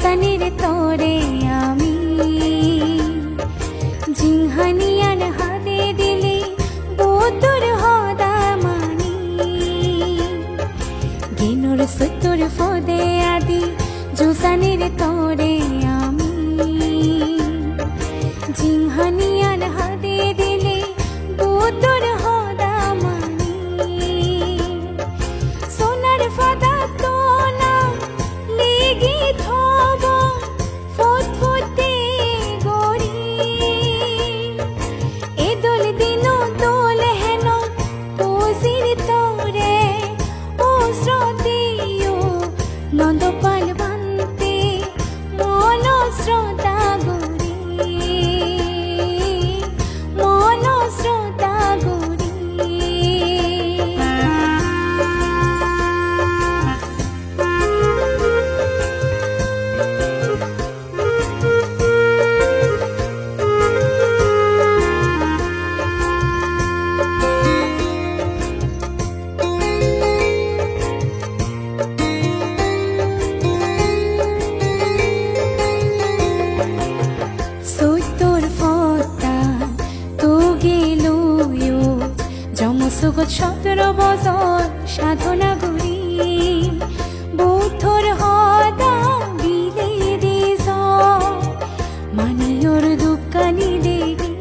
জুসানির তোরে আমি জিংহানিয়ার হাতে দিলি বুতুর হদামানি গিনুর সুতুর ফদে আদি জুসানির তোরে আমি জিংহানিয়ার হাতে দিলি বুতুর হদামানি সোনার ফাদা তোনা লেগে থব ফুটফুটে গড়ি এ দোল দিন দোল হেন পুজির তোরে ও শ্রদ্ধেয় নন্দপাল বান্তে মন শ্রদ্ধা গরি মন শ্রদ্ধা গরি জমসুগত 17 বছর সাধনা করি বৌদ্ধর হদা বিলে দিছ মানিয়র দোকানি দেগি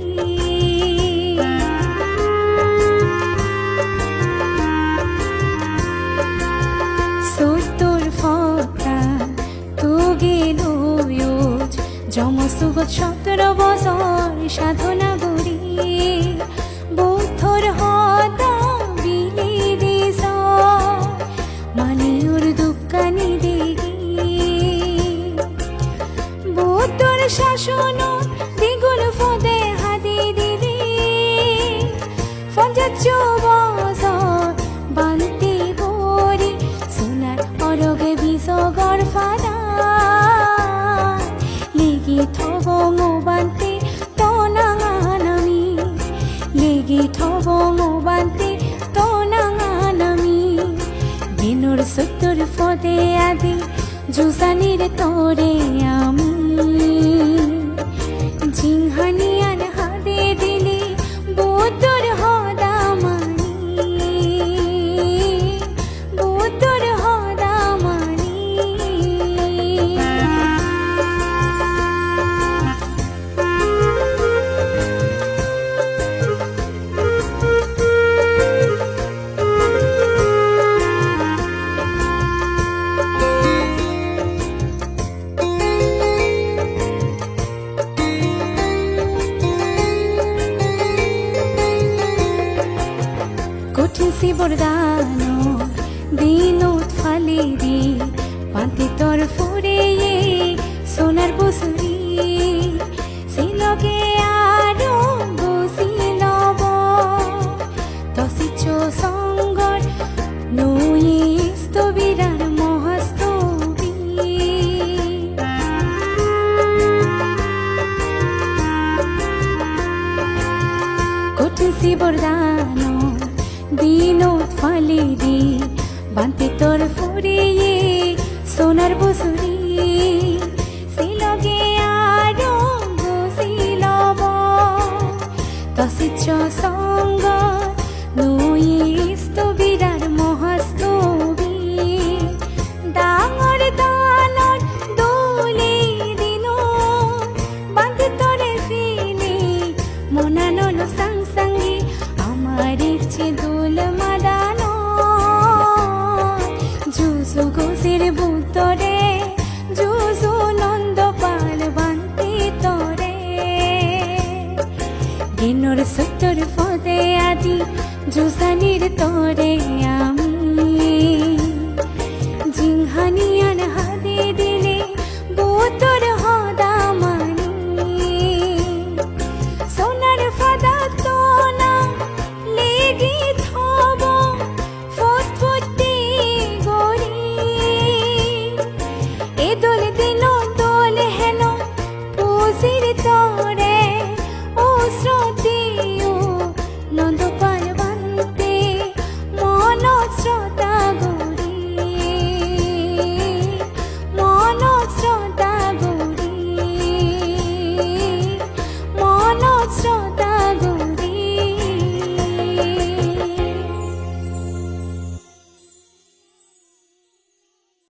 সত্তর ফটা তোগে লুয়ুজ জমসুগত 17 বছর সাধনা করি বৌদ্ধর হদা বিলে দিছ মানিয়র দোকানি দেগি বৌদ্ধর শাসন দ্বিগুণ ফদে হাতে দিলি 50 বছর বান্তি গরি সোনার অরগে বিষ গর্ফাদা লেগে থব বান্তি তনাঙানামি লেগে থব বান্তি তনাঙানামি গিনুর সুতুর ফদে আদি জুসানির তোরে আমি জিংহানিয়ার হাতে দিলি বুতুর হদামানি বুতুর হদামানি কঠিন শিবরদানো দিনত ফালি দি পান্তি তোর ফুরে সোনার বসুরি সিলগে আরো বসি লব তসিচ সঙ্গর নই স্তবিরার মহাস্তবি কঠিন শিবরদানো দিনত ফালি দি বান্তি তোর ফুরে সোনার বসুরি সিলগে আরো বসি লব তসিচ সঙ্গ নই স্তবিরার মহাস্তবি ডাঙর দানর দোলে দিন বান্তি তোরে ফিলে মনানন সাংসাঙ্গি আমার ইচ্ছে দোল মাদানো জুসু ঘোষের বুতরে জুসু নন্দপাল বান্তি তোরে গিনুর সুতুর ফদে আদি জুসানির তোরে আমি